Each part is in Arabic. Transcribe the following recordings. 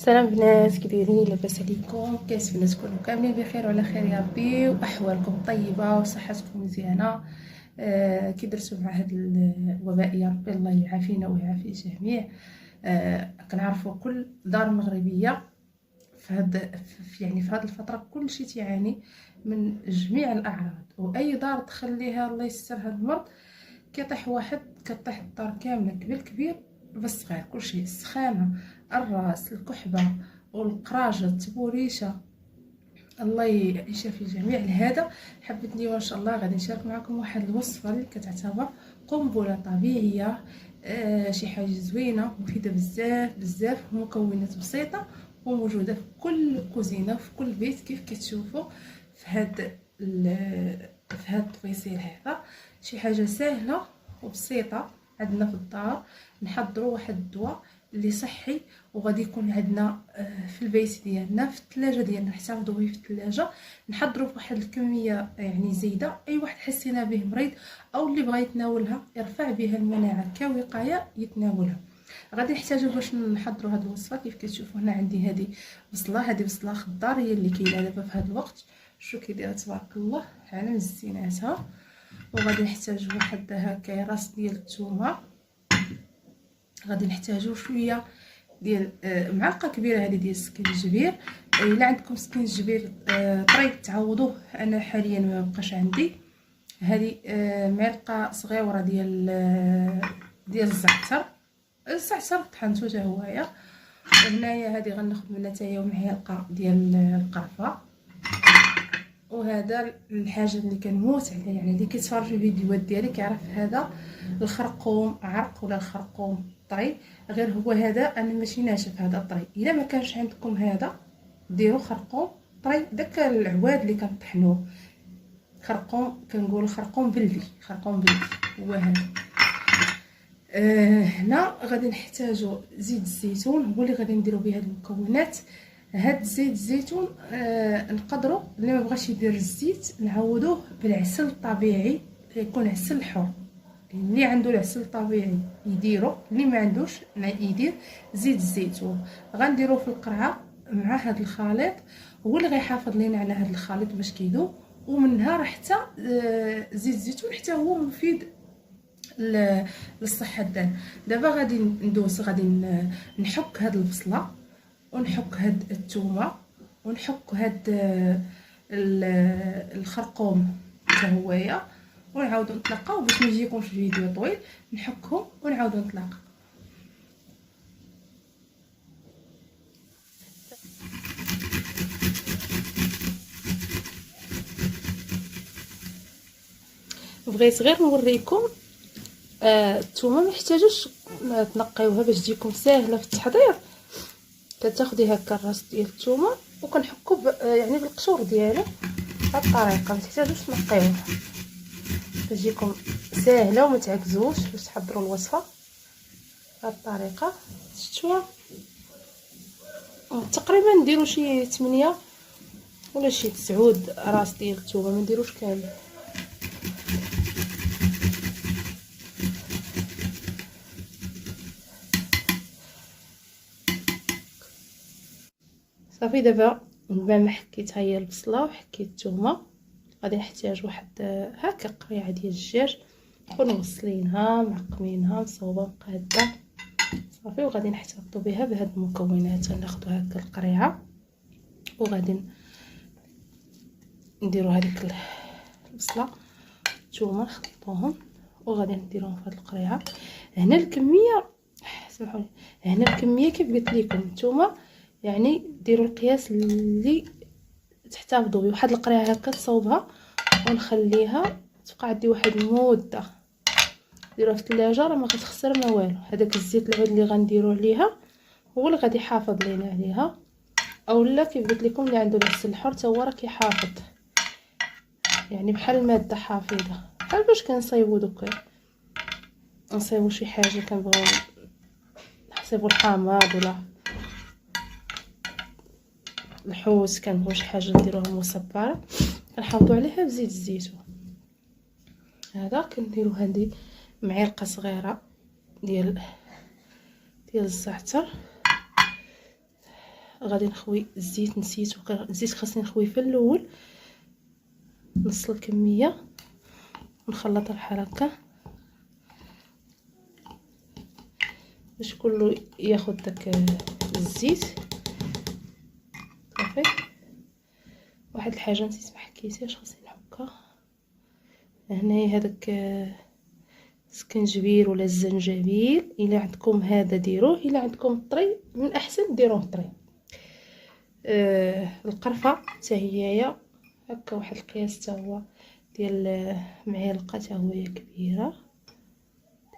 سلام بنات، كي دايرين؟ لاباس عليكم؟ كنتمنى تكونوا كاملين بخير وعلى خير يا ربي، واحوالكم طيبه وصحتكم مزيانه. كي درتوا مع هذا الوباء يا ربي الله يعافينا ويعافي الجميع. كنعرفوا كل دار مغربيه في هذه الفتره كلشي تعاني من جميع الاعراض، واي دار تخليها الله يستر هذا المرض كيطيح واحد كطيح الدار كامله، كبير بالصغير، كلشي السخانه، الراس، الكحبه والقراجه، التبوريشه. الله يشافي الجميع. لهذا حبيت اليوم ان شاء الله غادي نشارك معكم واحد الوصفه اللي كتعتبر قنبله طبيعيه، شي حاجه زوينه مفيده بزاف مكونات بسيطه وموجوده في كل كوزينه في كل بيت كيف كتشوفوا في هاد الطفيصيل. هذا شي حاجه سهله وبسيطه عندنا في الدار. نحضروا واحد الدواء اللي صحي وغادي يكون عندنا في البيت ديالنا، في الثلاجه ديالنا، نحتفظوا به في الثلاجه. نحضروا بواحد الكميه يعني زايده، اي واحد حسينا به مريض او اللي بغى يتناولها يرفع بها المناعه كوقايه يتناولها. غادي نحتاجوا باش نحضروا هذه الوصفه كيف كتشوفوا هنا. عندي هذه بصله خضار هي اللي كاينه دابا في هذا الوقت، شو كي دايره تبارك الله على مزيناتها. وغادي نحتاجوا واحد هكا راس ديال الثومه. غادي نحتاجوا شويه ديال معلقه كبيره هذه ديال السكينجبير. الا عندكم سكينجبير طري تعوضوه، انا حاليا ما بقاش عندي. هذه معلقه صغيره ديال الزعتر طحنتو حتى هوايا. وهنايا هذه غناخذ منها حتى هي معلقه ديال القرفه. وهذا الحاجه اللي كنموت عليها، يعني اللي كيتفرج في الفيديوهات ديالي كيعرف هذا الخرقوم عرق ولا الخرقوم طري، غير هو هذا انا ماشي ناشف، هذا طري. الا ما كانش عندكم هذا ديروا خرقوم طري، داك العواد اللي كنطحنوه خرقوم، كنقول خرقوم بلدي هو هذا. هنا غادي نحتاجوا زيت الزيتون، هو اللي غادي نديروا به هاد المكونات. هاد زيت الزيتون نقدروا اللي ما بغاش يدير الزيت نعوضوه بالعسل الطبيعي، يكون عسل حر. اللي عنده العسل الطبيعي يديروا، اللي ما عندوش يدير زيت الزيتون. غنديروه في القرعه مع هذا الخليط، هو اللي غيحافظ لينا على هذا الخليط باش كيذوب. ومنها راه حتى زيت الزيتون حتى هو مفيد للصحه ديالنا. دابا غادي ندوز، غادي نحك هاد البصله ونحك هاد الثومه ونحك هاد الخرقوم حتى هويا، ونعاودو نطلقاو باش ما يجيكمش الفيديو طويل. نحكهم ونعاودو نطلق. بغيت غير نوريكم الثومه ما يحتاجوش تنقيوها باش تجيكم ساهله في التحضير. كتاخدي هكا الراس ديال الثومه وكنحكو يعني بالقشور ديالو بهذه الطريقه، ما تحتاجوش تنقيوها باش تجيكم ساهله وما تعكزوش باش تحضروا الوصفه بهذه الطريقه. شفتوها تقريبا نديروا شي 8 ولا شي 9 راس ديال الثومه، ما نديروش كامل. صافي دابا بعد ما حكيت هي البصله وحكيت الثومه، غادي نحتاج واحد هكا قريعه ديال الدجاج، نكونوا مغسلينها معقمينها مصوبه مقاده صافي. وغادي نحتفظوا بها بهاد المكونات. ناخذوا هكا القريعه وغادي نديروا هذيك البصله الثومه نخلطوهم وغادي نديروهم في هاد القريعه. هنا الكميه سمحوا لي، هنا الكميه كيف قلت لكم نتوما يعني ديروا القياس اللي تحتفظوا به. واحد القريعه هكا تصوبها ونخليها تبقى عندي واحد المده، ديروها في الثلاجه راه ما غتخسر ما والو. هذاك الزيت العود اللي غنديروا عليها هو اللي غادي يحافظ لينا عليها، اولا كيف قلت لكم اللي عنده العسل الحر حتى هو راه كيحافظ، يعني بحال الماده حافظه، بحال باش كنصايبوا دوك نصايبوا شي حاجه كنبغيو نحسبوا الحامض ولا الحوت، كنبغيو شي حاجه نديروها مصبره كنحافظوا عليها بزيت الزيتون. هذا كنديروا هذه معلقه صغيره ديال الزعتر غادي نخوي الزيت، نسيت خاصني نخوي في الاول نص الكميه ونخلطها بحال هكا باش كله ياخد داك الزيت. صافي. واحد الحاجه نسيت ما حكيتهاش، خاصني نحكها هنايا هذاك السكنجبير ولا الزنجبيل، الا عندكم هذا ديروه، الا عندكم طري من احسن ديروه طري. القرفه حتى هي هكا واحد القياس حتى هو ديال معلقه حتى هي كبيره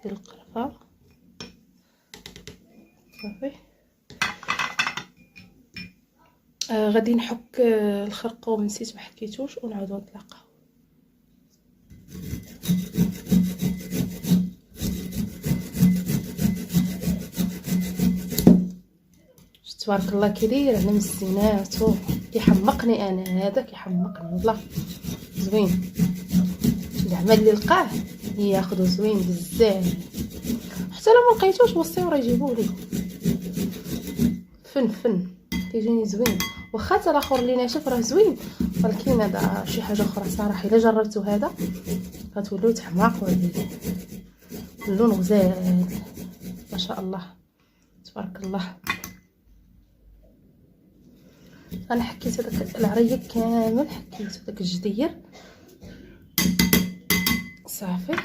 ديال القرفه. صافي. غادي نحك الخرقوم، نسيت ما حكيتوش، ونعاودو نتلاقاو. تبارك الله كيداير على مزيناتو، كيحمقني انا هذا، كيحمقني والله زوين. العمل اللي لقاه ياخذو زوين بزاف، حتى لو ما لقيتوش وصيو راه يجيبوه لي. فن كيجيني زوين، واخا حتى الاخر اللي ناشف راه زوين، ولكن هذا شي حاجه اخرى صراحه. الا جربتو هذا غتولوا تحماقوا عليه. اللون غزال ما شاء الله تبارك الله. انا حكيت هذاك العريق كامل، حكيت داك الجدير. صافي.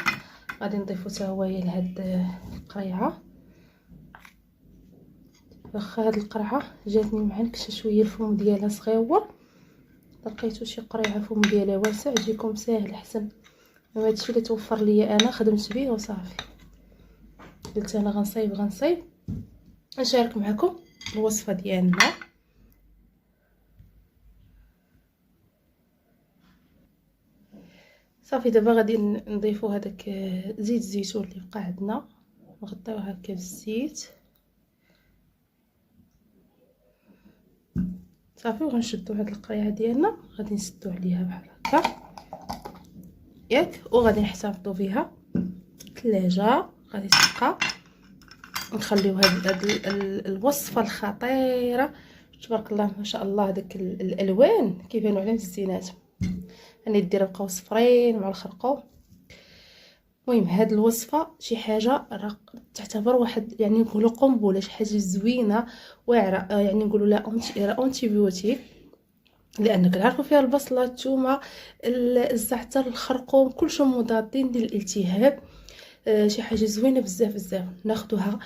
غادي نضيفو حتى هو لهاد القريعه. واخا هاد القرعه جاتني معنكشه شويه، الفم ديالها صغيور، لقيتو شي قريعه الفم ديالها واسع يجيكم ساهل احسن. هادشي اللي توفر ليا انا، خدمت به وصافي. قلت انا غنصايب نشارك معكم الوصفه ديالنا. صافي. دابا غادي نضيفو هذاك زيت الزيتون اللي بقى عندنا، نغطيوه هكا بالزيت. صافي. وغنشدو هاد القريعه ديالنا، غادي نسدو عليها بحال هكا ياك، وغادي نحتفظوا بها الثلاجه. غادي تبقى نخليو هاد الوصفه الخطيره تبارك الله ما شاء الله. داك الالوان كيبانوا على الزينات، انا دير بقاو صفرين مع الخرقوم. المهم هاد الوصفه شي حاجه تعتبر واحد يعني نقولوا قنبله، شي حاجه زوينه واعره، يعني نقولوا لا اونتي بيوتيك، لان كنعرفوا فيها البصله، الثومه، الزعتر، الخرقوم، كلشي مضادين للالتهاب. شي حاجه زوينه بزاف ناخذوها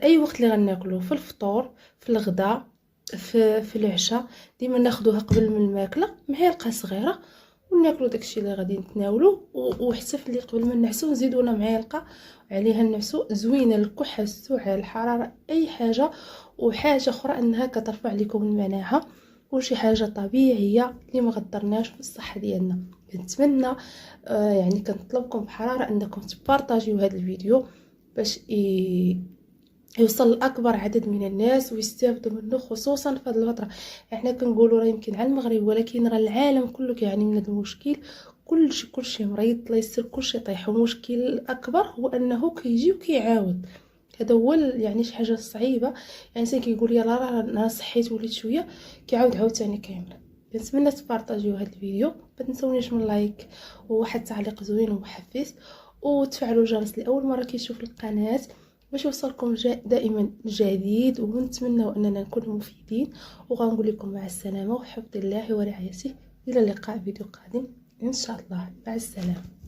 اي وقت اللي غناكلو، في الفطور، في الغداء، في العشاء. ديما ناخذوها قبل من الماكله معلقه صغيره، وناكلو داكشي اللي غادي نتناولو. وحتى في اللي قبل ما نعسو نزيدو لنا معلقه عليها نعسو. زوينه للكحه، السعال، الحراره، اي حاجه. وحاجه اخرى انها كترفع لكم المناعه، وشي حاجه طبيعيه اللي ما غدرناش في الصحه ديالنا. كنتمنى يعني كنطلبكم بحراره انكم تبارطاجيو هذا الفيديو باش يوصل لاكبر عدد من الناس ويستافدوا منه، خصوصا في هذه الفتره. احنا كنقولوا راه يمكن على المغرب، ولكن راه العالم كله كيعاني من هذا المشكل. كلشي مريض، الله يستر، كلشي طايح. المشكل الاكبر هو انه كيجي وكيعاود. هذا هو يعني شي حاجه صعيبه. يعني الانسان كيقول يلا راه انا صحيت وليت شويه، كيعاود عاوتاني كامل. كنتمنى تبارطاجيو هذا الفيديو، ما تنسونيش من لايك وواحد تعليق زوين ومحفز، وتفعلوا الجرس لاول مره كيشوف القناه باش يوصلكم دائما جديد. ونتمنى اننا نكون مفيدين. وغنقول لكم مع السلامه وحفظ الله ورعايته، الى اللقاء فيديو قادم ان شاء الله. مع السلامه.